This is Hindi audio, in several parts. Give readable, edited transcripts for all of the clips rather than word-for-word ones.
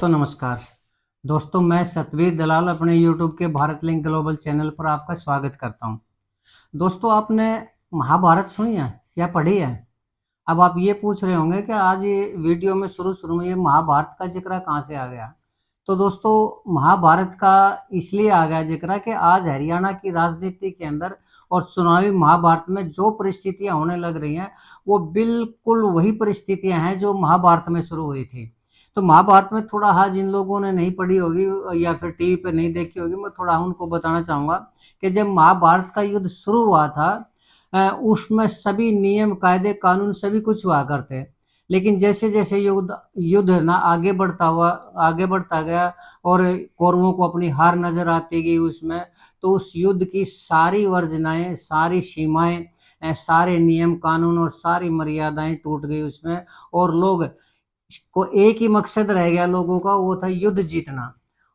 दोस्तों नमस्कार। दोस्तों मैं सतवीर दलाल अपने यूट्यूब के भारत लिंक ग्लोबल चैनल पर आपका स्वागत करता हूं। दोस्तों आपने महाभारत सुनी है या पढ़ी है? अब आप ये पूछ रहे होंगे कि आज ये वीडियो में शुरू-शुरू में ये महाभारत का ज़िक्र कहाँ से आ गया? तो दोस्तों महाभारत का इसलिए आ गया ज़िक्र कि आज हरियाणा की राजनीति के अंदर और चुनावी महाभारत में जो परिस्थितियाँ होने लग रही हैं, वो बिल्कुल वही परिस्थितियाँ हैं जो महाभारत में शुरू हुई थी। तो महाभारत में थोड़ा हाँ जिन लोगों ने नहीं पढ़ी होगी या फिर टीवी पे नहीं देखी होगी, मैं थोड़ा उनको बताना चाहूँगा कि जब महाभारत का युद्ध शुरू हुआ था उसमें सभी नियम, कायदे, कानून सभी कुछ हुआ करते। लेकिन जैसे-जैसे युद्ध युद्ध ना आगे बढ़ता गया और कौरवों को अपनी हार नज़र आती गई उसमें, तो उस युद्ध की सारी वर्जनाएँ, सारी सीमाएँ सारे नियम, कानून और सारी मर्यादाएँ टूट गई उसमें और लोग को एक ही मकसद रह गया लोगों का, वो था युद्ध जीतना।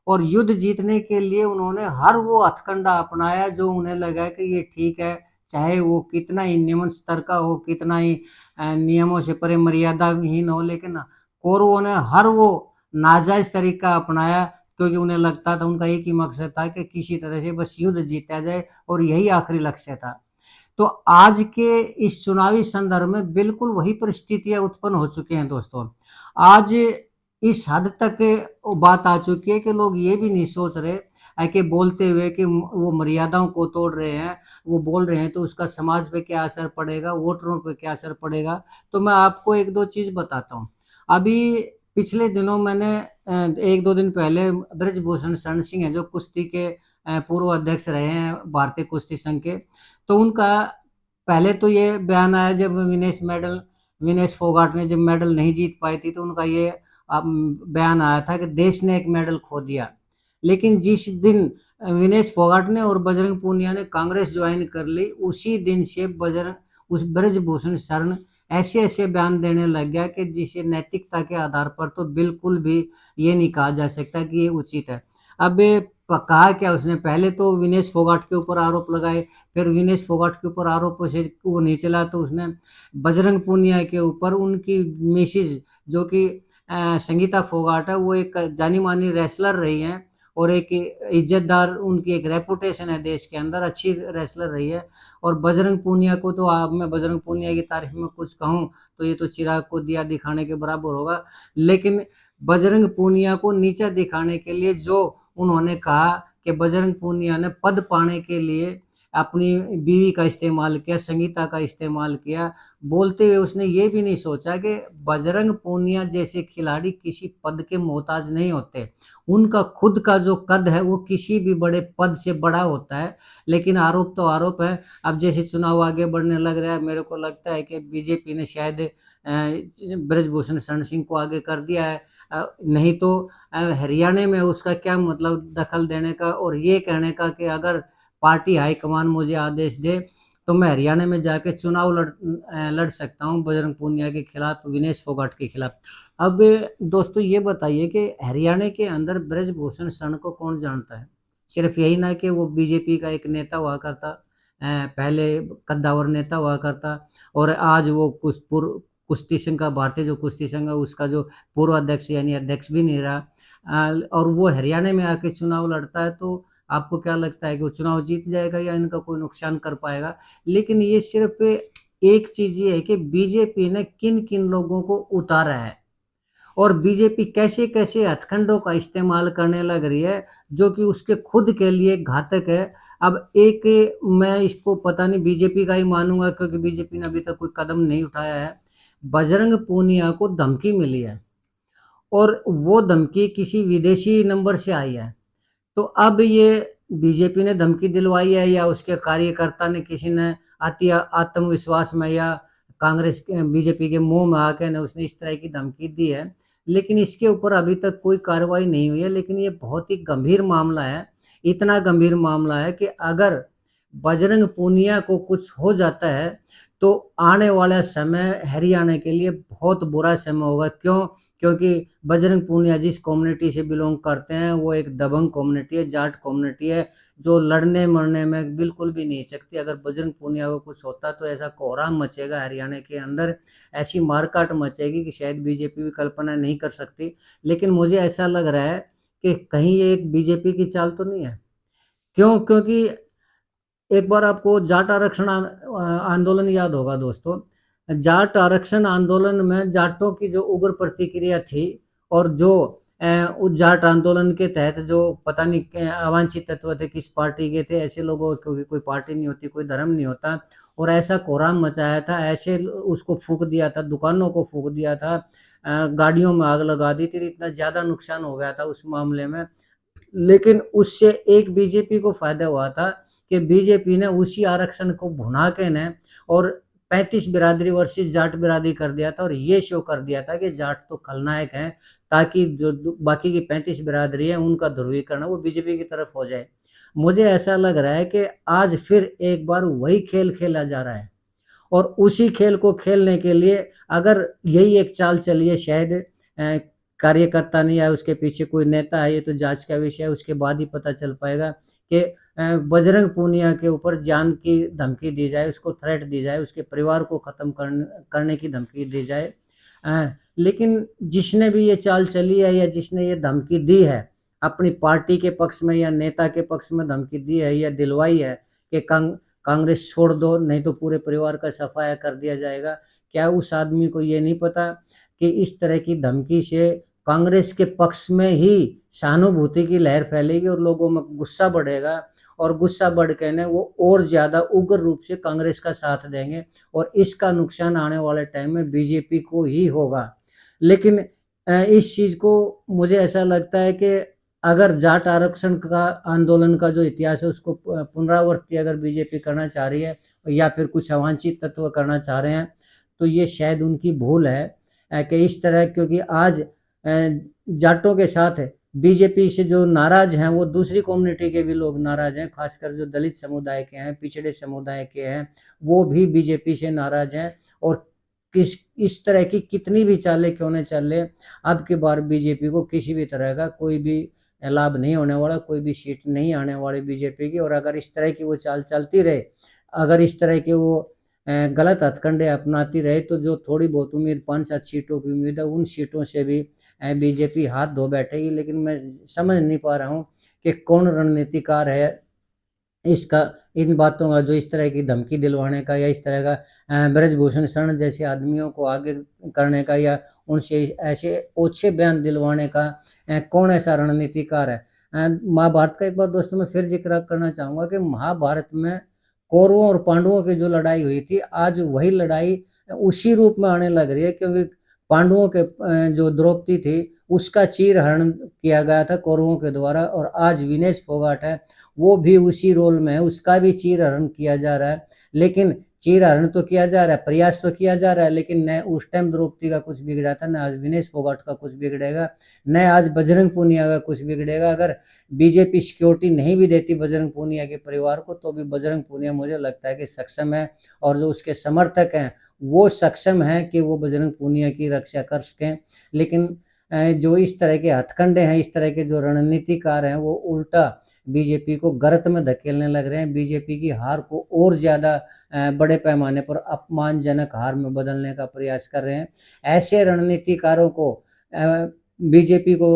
और युद्ध जीतने के लिए उन्होंने हर वो हथकंडा अपनाया जो उन्हें लगा कि ये ठीक है, चाहे वो कितना ही निम्न स्तर का हो, कितना ही नियमों से परे मर्यादाहीन हो, लेकिन कौरवों ने हर वो नाजायज़ तरीका अपनाया क्योंकि उन्हें लगता था उनका एक ही मकसद था कि किसी तरह से बस युद्ध जीता जाए और यही आखिरी लक्ष्य था। तो आज के इस चुनावी संदर्भ में बिल्कुल वही परिस्थितियाँ उत्पन्न हो चुकी हैं दोस्तों। आज इस हद तक बात आ चुकी है कि लोग ये भी नहीं सोच रहे कि बोलते हुए कि वो मर्यादाओं को तोड़ रहे हैं, वो बोल रहे हैं तो उसका समाज पे क्या असर पड़ेगा, वोटरों पे क्या असर पड़ेगा। तो मैं आपको 1-2 चीज़ बताता हूँ। अभी पिछले दिनों मैंने 1-2 दिन पहले ब्रजभूषण शरण सिंह हैं जो कुश्ती के पूर्व अध्यक्ष रहे हैं भारतीय कुश्ती संघ के। तो उनका पहले तो ये बयान आया जब विनेश फोगाट ने जब मेडल नहीं जीत पाई थी तो उनका ये बयान आया था कि देश ने एक मेडल खो दिया। लेकिन जिस दिन विनेश फोगाट ने और बजरंग पूनिया ने कांग्रेस ज्वाइन कर ली, उसी दिन से उस ब्रजभूषण शरण ऐसे-ऐसे बयान देने लग गया कि जिसे नैतिकता के आधार पर तो बिल्कुल भी ये नहीं कहा जा सकता कि ये उचित है। अब कहा क्या उसने पहले तो विनेश फोगाट के ऊपर आरोप लगाए, फिर विनेश फोगाट के ऊपर आरोपों से वो नहीं चला तो उसने बजरंग पूनिया के ऊपर उनकी मिसेज़ जो कि संगीता फोगाट है, वो एक जानी-मानी रेसलर रही हैं और एक इज़्ज़तदार उनकी एक रेपुटेशन है देश के अंदर, अच्छी रेसलर रही है और बजरंग पूनिया को तो अब मैं बजरंग पूनिया की तारीफ़ में कुछ कहूँ, तो ये तो चिराग को दिया दिखाने के बराबर होगा। लेकिन बजरंग पूनिया को नीचा दिखाने के लिए जो उन्होंने कहा कि बजरंग पूनिया ने पद पाने के लिए अपनी बीवी का इस्तेमाल किया, संगीता का इस्तेमाल किया। बोलते हुए उसने ये भी नहीं सोचा कि बजरंग पूनिया जैसे खिलाड़ी किसी पद के मोहताज नहीं होते। उनका खुद का जो कद है वो किसी भी बड़े पद से बड़ा होता है। लेकिन आरोप तो आरोप है। अब जैसे चुनाव आगे बढ़ने लग रहा है, मेरे को लगता है कि बीजेपी ने शायद ब्रजभूषण शरण सिंह को आगे कर दिया है। नहीं तो हरियाणा में उसका क्या मतलब दखल देने का और ये कहने का कि अगर पार्टी हाईकमान मुझे आदेश दे, तो मैं हरियाणा में जाके चुनाव लड़ सकता हूँ बजरंग पूनिया के खिलाफ, विनेश फोगाट के खिलाफ। अब दोस्तों ये बताइए कि हरियाणा के अंदर ब्रजभूषण शरण को कौन जानता है? सिर्फ़ यही ना कि वो बीजेपी का एक नेता हुआ करता, पहले कद्दावर नेता हुआ करता और आज वो कुश्ती संघ का भारतीय जो कुश्ती संघ है उसका जो पूर्व अध्यक्ष यानी अध्यक्ष भी नहीं रहा। और वो हरियाणा में आके चुनाव लड़ता है तो आपको क्या लगता है कि वो चुनाव जीत जाएगा या इनका कोई नुकसान कर पाएगा? लेकिन ये सिर्फ़ एक चीज़ ये है कि बीजेपी ने किन-किन लोगों को उतारा है और बीजेपी कैसे-कैसे हथकंडों का इस्तेमाल करने लग रही है, जो कि उसके खुद के लिए घातक है। अब एक मैं इसको पता नहीं बीजेपी का ही मानूँगा क्योंकि बीजेपी ने अभी तक कोई कदम नहीं उठाया है। बजरंग पूनिया को धमकी मिली है और वो धमकी किसी विदेशी नंबर से आई है। तो अब ये बीजेपी ने धमकी दिलवाई है या उसके कार्यकर्ता ने किसी ने आत्मविश्वास में या कांग्रेस के बीजेपी के मुँह में आके ना उसने इस तरह की धमकी दी है। लेकिन इसके ऊपर अभी तक कोई कार्रवाई नहीं हुई है, लेकिन ये बहुत ही गंभीर मामला है। इतना गंभीर मामला है कि अगर बजरंग पूनिया को कुछ हो जाता है, तो आने वाला समय हरियाणा के लिए बहुत बुरा समय होगा। क्यों? क्योंकि बजरंग पूनिया जिस कम्युनिटी से बिलोंग करते हैं वो एक दबंग कम्युनिटी है, जाट कम्युनिटी है, जो लड़ने मरने में बिल्कुल भी नहीं सकती। अगर बजरंग पूनिया को कुछ होता तो ऐसा कोहराम मचेगा हरियाणा के अंदर, ऐसी मारकाट मचेगी कि शायद बीजेपी भी कल्पना नहीं कर सकती। लेकिन मुझे ऐसा लग रहा है कि कहीं ये एक बीजेपी की चाल तो नहीं है। क्यों? क्योंकि एक बार आपको जाट आरक्षण आंदोलन याद होगा दोस्तों। जाट आरक्षण आंदोलन में जाटों की जो उग्र प्रतिक्रिया थी, और जो उस जाट आंदोलन के तहत जो पता नहीं अवांछित तत्व थे, किस पार्टी के थे, ऐसे लोगों की कोई पार्टी नहीं होती, कोई धर्म नहीं होता, और ऐसा कोहराम मचाया था, ऐसे उसको फूक दिया था, दुकानों को फूक दिया था, गाड़ियों में आग लगा दी थी, इतना ज्यादा नुकसान हो गया था उस मामले में। लेकिन उससे एक बीजेपी को फायदा हुआ था कि बीजेपी ने उसी आरक्षण को भुना के ने और 35 बिरादरी वर्सेस जाट बिरादरी कर दिया था, और ये शो कर दिया था कि जाट तो खलनायक हैं, ताकि जो बाकी की 35 बिरादरी है उनका ध्रुवीकरण वो बीजेपी की तरफ हो जाए। मुझे ऐसा लग रहा है कि आज फिर एक बार वही खेल खेला जा रहा है, और उसी खेल को खेलने के लिए अगर यही एक चाल चली है, शायद कार्यकर्ता नहीं है, उसके पीछे कोई नेता है, ये तो जांच का विषय है, उसके बाद ही पता चल पाएगा कि बजरंग पूनिया के ऊपर जान की धमकी दी जाए, उसको थ्रेट दी जाए, उसके परिवार को खत्म करने की धमकी दी जाए। लेकिन जिसने भी ये चाल चली है या जिसने ये धमकी दी है, अपनी पार्टी के पक्ष में या नेता के पक्ष में धमकी दी है या दिलवाई है कि कांग्रेस छोड़ दो, नहीं तो पूरे परिवार का सफाया कर दिया जाएगा, क्या उस आदमी को ये नहीं पता कि इस तरह की धमकी से कांग्रेस के पक्ष में ही सहानुभूति की लहर फैलेगी और लोगों में गुस्सा बढ़ेगा, और गुस्सा बढ़ के ने वो और ज्यादा उग्र रूप से कांग्रेस का साथ देंगे, और इसका नुकसान आने वाले टाइम में बीजेपी को ही होगा। लेकिन इस चीज को मुझे ऐसा लगता है कि अगर जाट आरक्षण का आंदोलन का जो इतिहास है उसको पुनरावृत्ति अगर बीजेपी करना चाह रही है, या फिर कुछ अवांछित तत्व करना चाह रहे हैं, तो ये शायद उनकी भूल है कि इस तरह, क्योंकि आज जाटों के साथ बीजेपी से जो नाराज हैं वो दूसरी कम्युनिटी के भी लोग नाराज हैं, खासकर जो दलित समुदाय के हैं, पिछड़े समुदाय के हैं, वो भी बीजेपी से नाराज हैं। और किस इस तरह की कितनी भी चालें क्यों न चले, अब की बार बीजेपी को किसी भी तरह का कोई भी लाभ नहीं होने वाला, कोई भी सीट नहीं आने वाली बीजेपी की। और अगर इस तरह की वो चाल चलती रहे, अगर इस तरह के वो गलत हथकंडे अपनाती रहे, तो जो थोड़ी बहुत उम्मीद 5-7 सीटों की उम्मीद है, उन सीटों से भी बीजेपी हाथ धो बैठेगी। लेकिन मैं समझ नहीं पा रहा हूँ कि कौन रणनीतिकार है इसका, इन बातों का, जो इस तरह की धमकी दिलवाने का, या इस तरह का ब्रजभूषण शरण जैसे आदमियों को आगे करने का, या उनसे ऐसे ओछे बयान दिलवाने का कौन ऐसा रणनीतिकार है। महाभारत का एक बार दोस्तों मैं फिर जिक्र करना चाहूंगा कि महाभारत में कौरवों और पांडवों की जो लड़ाई हुई थी, आज वही लड़ाई उसी रूप में आने लग रही है, क्योंकि पांडवों के जो द्रौपदी थी उसका चीर हरण किया गया था कौरवों के द्वारा, और आज विनेश फोगाट है वो भी उसी रोल में है, उसका भी चीर हरण किया जा रहा है। लेकिन चीर हरण तो किया जा रहा है, प्रयास तो किया जा रहा है, लेकिन न उस टाइम द्रौपदी का कुछ बिगड़ा था, न आज विनेश फोगाट का कुछ बिगड़ेगा, न आज बजरंग पूनिया का कुछ बिगड़ेगा। अगर बीजेपी सिक्योरिटी नहीं भी देती बजरंग पूनिया के परिवार को, तो भी बजरंग पूनिया मुझे लगता है कि सक्षम है, और जो उसके समर्थक हैं वो सक्षम है कि वो बजरंग पूनिया की रक्षा कर सकें। लेकिन जो इस तरह के हथकंडे हैं, इस तरह के जो रणनीतिकार हैं, वो उल्टा बीजेपी को गर्त में धकेलने लग रहे हैं, बीजेपी की हार को और ज्यादा बड़े पैमाने पर अपमानजनक हार में बदलने का प्रयास कर रहे हैं। ऐसे रणनीतिकारों को बीजेपी को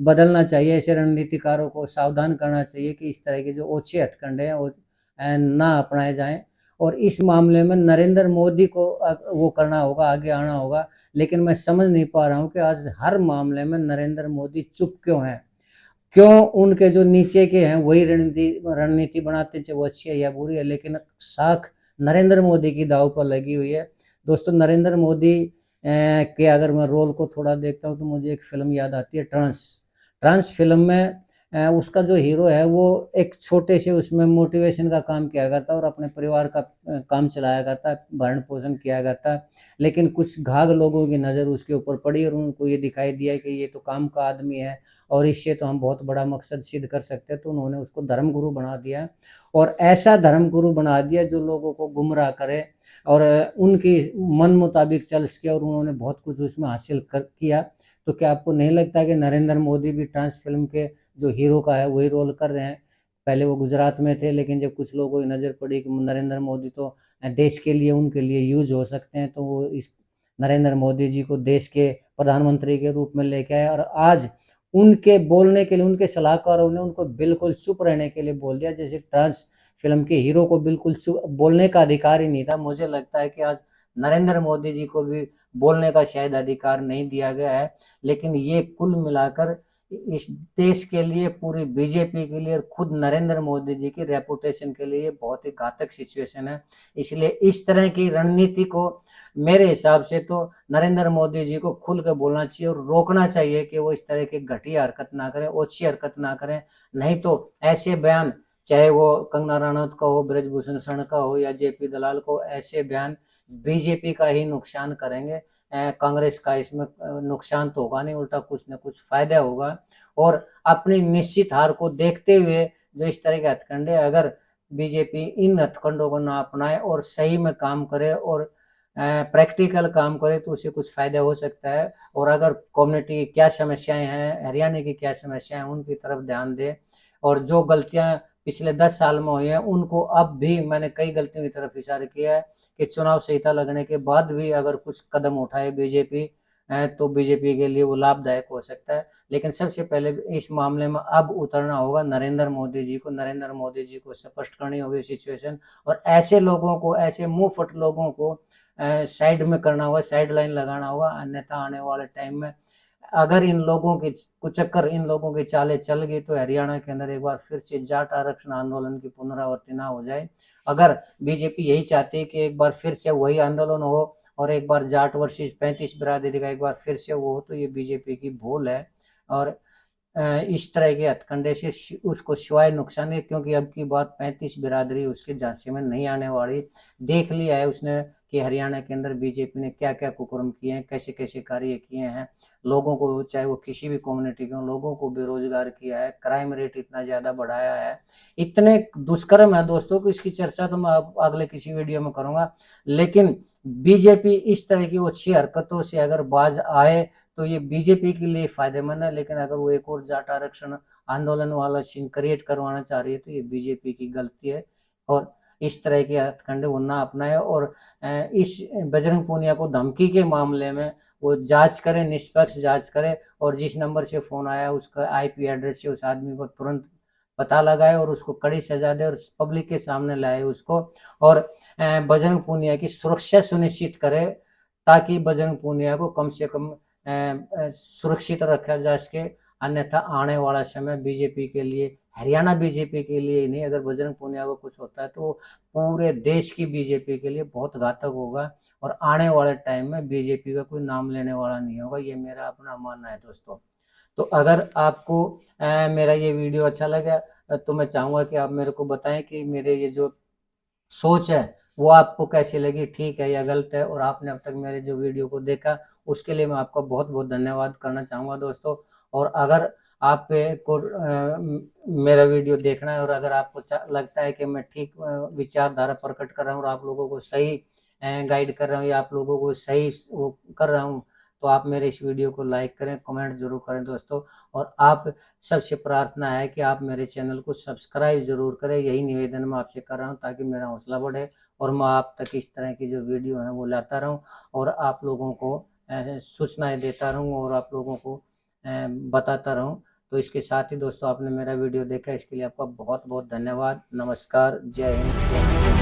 बदलना चाहिए, ऐसे रणनीतिकारों को सावधान करना चाहिए कि इस तरह के जो ओछे हथकंडे हैं वो ना अपनाए जाएं। और इस मामले में नरेंद्र मोदी को वो करना होगा, आगे आना होगा। लेकिन मैं समझ नहीं पा रहा हूँ कि आज हर मामले में नरेंद्र मोदी चुप क्यों हैं, क्यों उनके जो नीचे के हैं वही रणनीति बनाते, चाहे वो अच्छी है या बुरी है, लेकिन साख नरेंद्र मोदी की दाव पर लगी हुई है। दोस्तों नरेंद्र मोदी के अगर मैं रोल को थोड़ा देखता हूँ तो मुझे एक फिल्म याद आती है, ट्रांस। ट्रांस फिल्म में उसका जो हीरो है वो एक छोटे से उसमें मोटिवेशन का काम किया करता है और अपने परिवार का काम चलाया करता है, भरण-पोषण किया करता है। लेकिन कुछ घाघ लोगों की नज़र उसके ऊपर पड़ी और उनको ये दिखाई दिया कि ये तो काम का आदमी है और इससे तो हम बहुत बड़ा मकसद सिद्ध कर सकते हैं, तो उन्होंने उसको धर्मगुरु बना दिया और ऐसा धर्मगुरु बना दिया जो लोगों को गुमराह करे और उनकी मन मुताबिक चल सके और उन्होंने बहुत कुछ उसमें हासिल किया। तो क्या आपको नहीं लगता कि नरेंद्र मोदी भी ट्रांस फ़िल्म के जो हीरो का है वही रोल कर रहे हैं? पहले वो गुजरात में थे, लेकिन जब कुछ लोगों की नज़र पड़ी कि नरेंद्र मोदी तो देश के लिए उनके लिए यूज़ हो सकते हैं, तो वो इस नरेंद्र मोदी जी को देश के प्रधानमंत्री के रूप में लेके आए और आज उनके बोलने के लिए उनके सलाहकारों ने उनको बिल्कुल चुप रहने के लिए बोल दिया, जैसे ट्रांस फ़िल्म के हीरो को बिल्कुल चुप बोलने का अधिकार ही नहीं था। मुझे लगता है कि आज नरेंद्र मोदी जी को भी बोलने का शायद अधिकार नहीं दिया गया है, लेकिन ये कुल मिलाकर इस देश के लिए, पूरी बीजेपी के लिए और खुद नरेंद्र मोदी जी की रेपुटेशन के लिए बहुत ही घातक सिचुएशन है। इसलिए इस तरह की रणनीति को मेरे हिसाब से तो नरेंद्र मोदी जी को खुल के बोलना चाहिए और रोकना चाहिए कि वो इस तरह की घटिया हरकत ना करें, ओछी हरकत ना करें। नहीं तो ऐसे बयान, चाहे वो कंगना रनौत का हो, ब्रजभूषण शरण का हो या जेपी दलाल को, ऐसे बयान बीजेपी का ही नुकसान करेंगे। कांग्रेस का इसमें नुकसान तो होगा नहीं, उल्टा कुछ न कुछ फायदा होगा। और अपनी निश्चित हार को देखते हुए जो इस तरह के हथकंडे, अगर बीजेपी इन हथकंडों को ना अपनाए और सही में काम करे और प्रैक्टिकल काम करे तो उसे कुछ फायदा हो सकता है। और अगर कम्युनिटी की क्या समस्याएं हैं, हरियाणा की क्या समस्याएं हैं, उनकी तरफ ध्यान दे और जो गलतियां पिछले 10 साल में हुई हैं उनको, अब भी मैंने कई गलतियों की तरफ इशारा किया है कि चुनाव संहिता लगने के बाद भी अगर कुछ कदम उठाए बीजेपी तो बीजेपी के लिए वो लाभदायक हो सकता है। लेकिन सबसे पहले इस मामले में अब उतरना होगा नरेंद्र मोदी जी को। नरेंद्र मोदी जी को स्पष्ट करनी होगी सिचुएशन और ऐसे लोगों को, ऐसे मुंहफट लोगों को साइड में करना होगा, साइड लाइन लगाना होगा। अन्यथा आने वाले टाइम में अगर इन लोगों की कुचक्कर, इन लोगों की चालें चल गई तो हरियाणा के अंदर एक बार फिर से जाट आरक्षण आंदोलन की पुनरावृत्ति ना हो जाए। अगर बीजेपी यही चाहती है कि एक बार फिर से वही आंदोलन हो और एक बार जाट वर्सेस 35 बिरादरी का एक बार फिर से वो हो, तो ये बीजेपी की भूल है। और इस तरह के हथकंडे से उसको सिवाय नुकसान है, क्योंकि अब की बात 35 बिरादरी उसके झांसे में नहीं आने वाली। देख लिया है उसने कि हरियाणा के अंदर बीजेपी ने क्या क्या कुकर्म किए हैं, कैसे कैसे कार्य किए हैं। लोगों को, चाहे वो किसी भी कम्युनिटी के हों, लोगों को बेरोजगार किया है, क्राइम रेट इतना ज़्यादा बढ़ाया है, इतने दुष्कर्म है दोस्तों को, इसकी चर्चा तो मैं अगले किसी वीडियो में करूँगा। लेकिन बीजेपी इस तरह की अच्छी हरकतों से अगर बाज आए तो ये बीजेपी के लिए फायदेमंद है। लेकिन अगर वो एक और जाट आरक्षण आंदोलन वाला सीन क्रिएट करवाना चाह रही है तो ये बीजेपी की गलती है और इस तरह के हथकंडे वो ना अपनाए। और इस बजरंग पूनिया को धमकी के मामले में वो जांच करे, निष्पक्ष जांच करे और जिस नंबर से फोन आया उसका आईपी एड्रेस से उस आदमी को तुरंत पता लगाए और उसको कड़ी सजा दे और पब्लिक के सामने लाए उसको। और बजरंग पूनिया की सुरक्षा सुनिश्चित करे ताकि बजरंग पूनिया को कम से कम सुरक्षित रखा जा सके। अन्यथा आने वाला समय बीजेपी के लिए, हरियाणा बीजेपी के लिए ही नहीं, अगर बजरंग पूनिया को कुछ होता है तो पूरे देश की बीजेपी के लिए बहुत घातक होगा और आने वाले टाइम में बीजेपी का कोई नाम लेने वाला नहीं होगा। ये मेरा अपना मानना है दोस्तों। तो अगर आपको मेरा ये वीडियो अच्छा लगा तो मैं चाहूँगा कि आप मेरे को बताएं कि मेरे ये जो सोच है वो आपको कैसी लगी, ठीक है या गलत है। और आपने अब तक मेरे जो वीडियो को देखा उसके लिए मैं आपका बहुत बहुत धन्यवाद करना चाहूँगा दोस्तों। और अगर आप को मेरा वीडियो देखना है और अगर आपको लगता है कि मैं ठीक विचारधारा प्रकट कर रहा हूँ और आप लोगों को सही गाइड कर रहा हूँ या आप लोगों को सही वो कर रहा हूँ, तो आप मेरे इस वीडियो को लाइक करें, कमेंट जरूर करें दोस्तों। और आप सबसे प्रार्थना है कि आप मेरे चैनल को सब्सक्राइब जरूर करें, यही निवेदन मैं आपसे कर रहा हूँ ताकि मेरा हौसला बढ़े और मैं आप तक इस तरह की जो वीडियो हैं वो लाता रहूँ और आप लोगों को सूचनाएं देता रहूँ और आप लोगों को बताता रहूँ। तो इसके साथ ही दोस्तों, आपने मेरा वीडियो देखा इसके लिए आपका बहुत बहुत धन्यवाद। नमस्कार, जय हिंद, जय हिंद।